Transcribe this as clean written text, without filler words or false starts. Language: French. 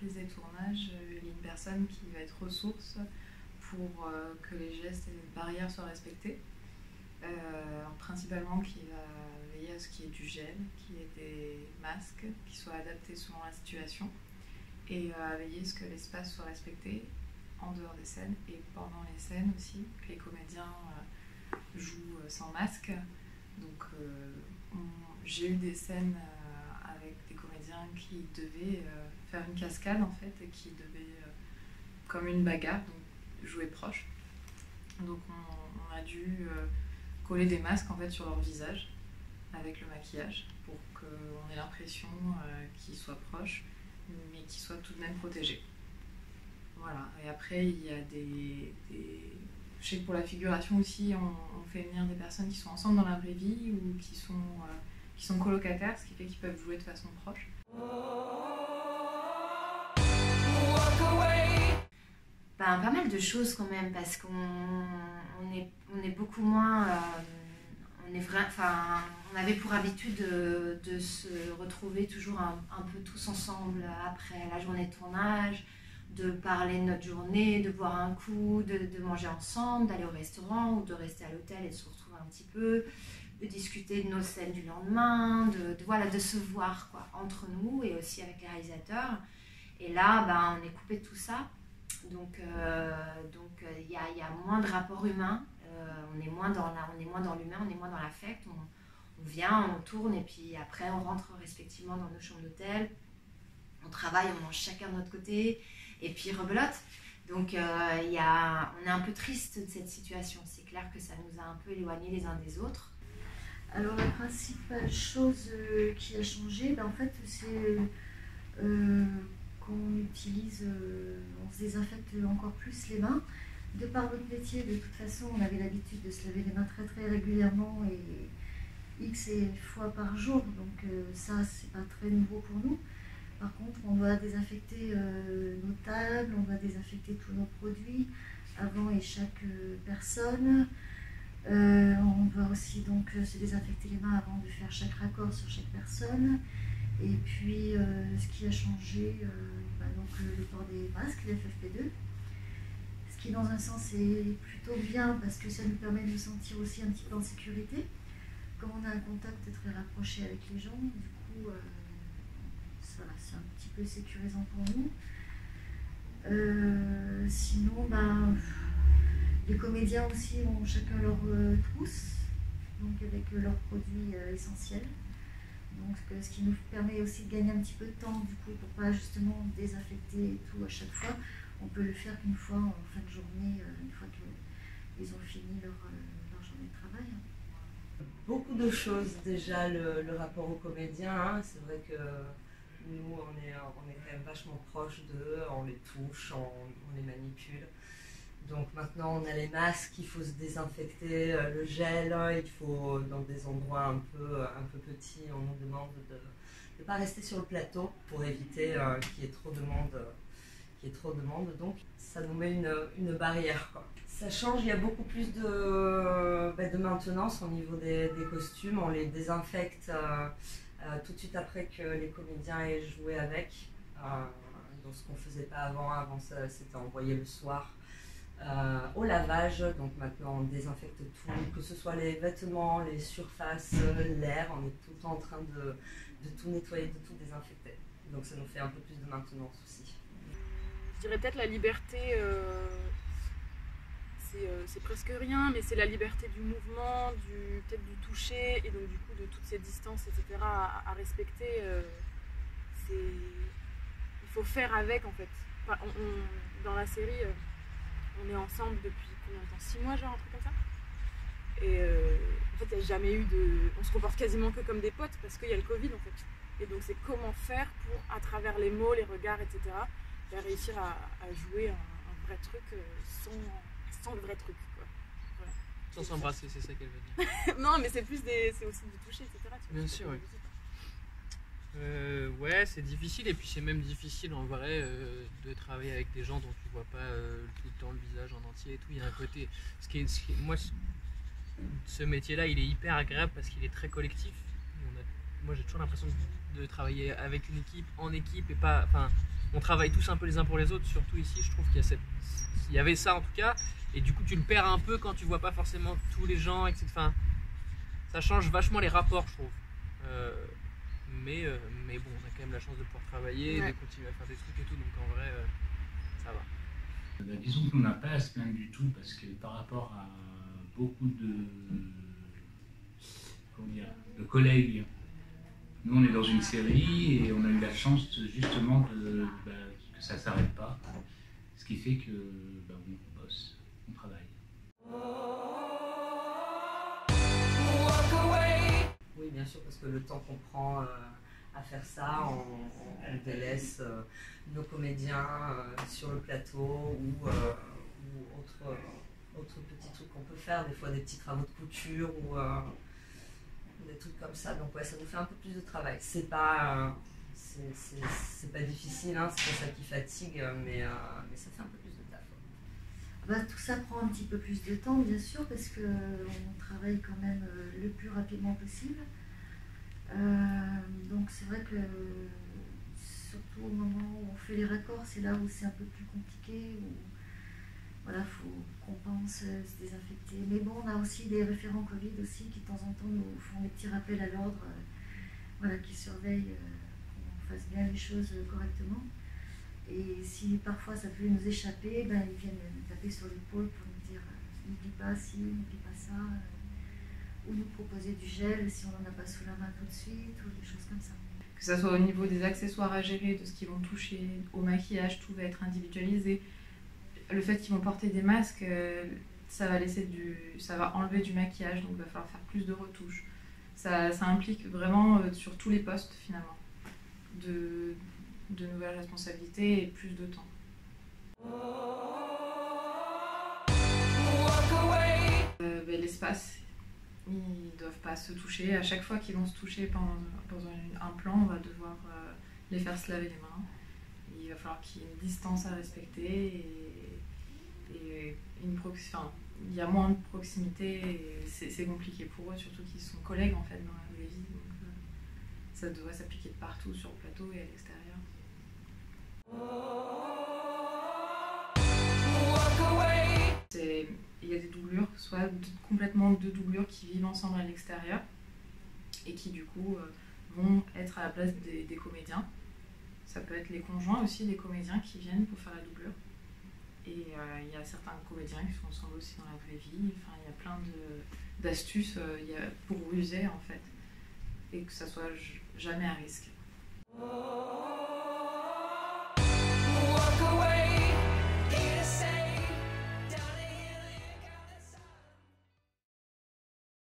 reprise des tournages, il y a une personne qui va être ressource pour que les gestes et les barrières soient respectés. Principalement qui va veiller à ce qu'il y ait du gel, qu'il y ait des masques qui soient adaptés selon la situation et à veiller à ce que l'espace soit respecté en dehors des scènes et pendant les scènes aussi, que les comédiens jouent sans masque. Donc j'ai eu des scènes avec des comédiens qui devaient faire une cascade en fait et qui devaient, comme une bagarre, donc jouer proche. Donc on a dû coller des masques en fait sur leur visage avec le maquillage pour qu'on ait l'impression qu'ils soient proches mais qu'ils soient tout de même protégés. Voilà. Et après il y a je sais que pour la figuration aussi on fait venir des personnes qui sont ensemble dans la vraie vie ou qui sont colocataires, ce qui fait qu'ils peuvent jouer de façon proche. Ben, pas mal de choses quand même, parce qu'on est beaucoup moins... on avait pour habitude de se retrouver toujours un peu tous ensemble après la journée de tournage, de parler de notre journée, de boire un coup, de manger ensemble, d'aller au restaurant ou de rester à l'hôtel et de se retrouver un petit peu, de discuter de nos scènes du lendemain, de se voir quoi, entre nous et aussi avec les réalisateurs. Et là, ben, on est coupé de tout ça. Donc il y a moins de rapports humains, on est moins dans l'humain, on est moins dans l'affect, on vient, on tourne et puis après on rentre respectivement dans nos chambres d'hôtel, on travaille, on mange chacun de notre côté et puis rebelote. Donc on est un peu triste de cette situation, c'est clair que ça nous a un peu éloignés les uns des autres. Alors la principale chose qui a changé, ben, en fait c'est... qu'on utilise, on se désinfecte encore plus les mains. De par notre métier, de toute façon, on avait l'habitude de se laver les mains très très régulièrement et X fois par jour, donc ça c'est pas très nouveau pour nous. Par contre, on doit désinfecter nos tables, on doit désinfecter tous nos produits avant et chaque personne. On doit aussi donc se désinfecter les mains avant de faire chaque raccord sur chaque personne. Et puis, ce qui a changé, donc, le port des masques, les FFP2, ce qui dans un sens est plutôt bien parce que ça nous permet de nous sentir aussi un petit peu en sécurité. Comme on a un contact très rapproché avec les gens, du coup, c'est un petit peu sécurisant pour nous. Sinon, les comédiens aussi ont chacun leur trousse, donc avec leurs produits essentiels. Donc, ce qui nous permet aussi de gagner un petit peu de temps, du coup, pour pas justement désinfecter tout à chaque fois. On peut le faire qu'une fois en fin de journée, une fois qu'ils ont fini leur journée de travail. Beaucoup de choses, déjà le rapport aux comédiens, hein. C'est vrai que nous on est quand même vachement proches d'eux, on les touche, on les manipule. Donc maintenant on a les masques, il faut se désinfecter, le gel, il faut dans des endroits un peu petits, on nous demande de ne pas rester sur le plateau pour éviter qu'il y ait trop de monde, donc ça nous met une barrière quoi. Ça change, il y a beaucoup plus de maintenance au niveau des costumes, on les désinfecte tout de suite après que les comédiens aient joué avec, donc ce qu'on ne faisait pas avant c'était envoyé le soir. Au lavage, donc maintenant on désinfecte tout, que ce soit les vêtements, les surfaces, l'air, on est tout le temps en train de tout nettoyer, de tout désinfecter. Donc ça nous fait un peu plus de maintenance aussi. Je dirais peut-être la liberté, c'est presque rien, mais c'est la liberté du mouvement, peut-être du toucher, et donc du coup de toutes ces distances, etc. à respecter. Il faut faire avec en fait. Enfin, dans la série, on est ensemble depuis combien de temps, 6 mois genre, un truc comme ça. Et en fait, il n'y a jamais eu on se comporte quasiment que comme des potes parce qu'il y a le Covid en fait. Et donc c'est comment faire pour, à travers les mots, les regards, etc., réussir à jouer un vrai truc sans le vrai truc. Quoi. Voilà. Sans s'embrasser, c'est ça qu'elle veut dire. Non, mais c'est aussi du toucher, etc. Bien sûr, oui. Ouais, c'est difficile, et puis c'est même difficile en vrai de travailler avec des gens dont tu vois pas tout le temps le visage en entier et tout. Il y a un côté, moi, ce métier-là, il est hyper agréable parce qu'il est très collectif. Moi, j'ai toujours l'impression de travailler avec une équipe, en équipe, et pas, enfin, on travaille tous un peu les uns pour les autres, surtout ici, je trouve il y avait ça en tout cas, et du coup tu le perds un peu quand tu vois pas forcément tous les gens, etc. Enfin, ça change vachement les rapports, je trouve. Mais bon, on a quand même la chance de pouvoir travailler, de continuer à faire des trucs et tout, donc en vrai, ça va. Disons qu'on n'a pas à se plaindre du tout, parce que par rapport à beaucoup de collègues, nous on est dans une série et on a eu la chance justement que ça ne s'arrête pas, ce qui fait que on bosse, on travaille. Oui, bien sûr, parce que le temps qu'on prend à faire ça, on délaisse nos comédiens sur le plateau ou autres petits trucs qu'on peut faire, des fois des petits travaux de couture ou des trucs comme ça. Donc ouais, ça nous fait un peu plus de travail. C'est pas difficile, hein, c'est pas ça qui fatigue, mais ça fait un peu plus de taf. Tout ça prend un petit peu plus de temps, bien sûr, parce qu'on travaille quand même le plus rapidement possible. Donc c'est vrai que surtout au moment où on fait les raccords, c'est là où c'est un peu plus compliqué, où voilà, faut qu'on pense se désinfecter. Mais bon, on a aussi des référents Covid aussi qui de temps en temps nous font des petits rappels à l'ordre, voilà, qui surveillent qu'on fasse bien les choses correctement. Et si parfois ça peut nous échapper, ils viennent nous taper sur l'épaule pour nous dire n'oublie pas ci, n'oublie pas ça, ou nous proposer du gel si on n'en a pas sous la main tout de suite, ou des choses comme ça. Que ce soit au niveau des accessoires à gérer, de ce qu'ils vont toucher, au maquillage, tout va être individualisé. Le fait qu'ils vont porter des masques, ça va enlever du maquillage, donc il va falloir faire plus de retouches. Ça implique vraiment sur tous les postes finalement, de nouvelles responsabilités et plus de temps. L'espace, ils ne doivent pas se toucher. À chaque fois qu'ils vont se toucher pendant un plan, on va devoir les faire se laver les mains. Il va falloir qu'il y ait une distance à respecter et il y a moins de proximité et c'est compliqué pour eux, surtout qu'ils sont collègues en fait dans la vraie vie. Donc, ça doit s'appliquer de partout sur le plateau et à l'extérieur. Il y a des doublures, soit complètement deux doublures qui vivent ensemble à l'extérieur et qui du coup vont être à la place des comédiens. Ça peut être les conjoints aussi des comédiens qui viennent pour faire la doublure. Et il y a certains comédiens qui sont ensemble aussi dans la vraie vie. Enfin, il y a plein d'astuces pour ruser en fait et que ça soit jamais à risque.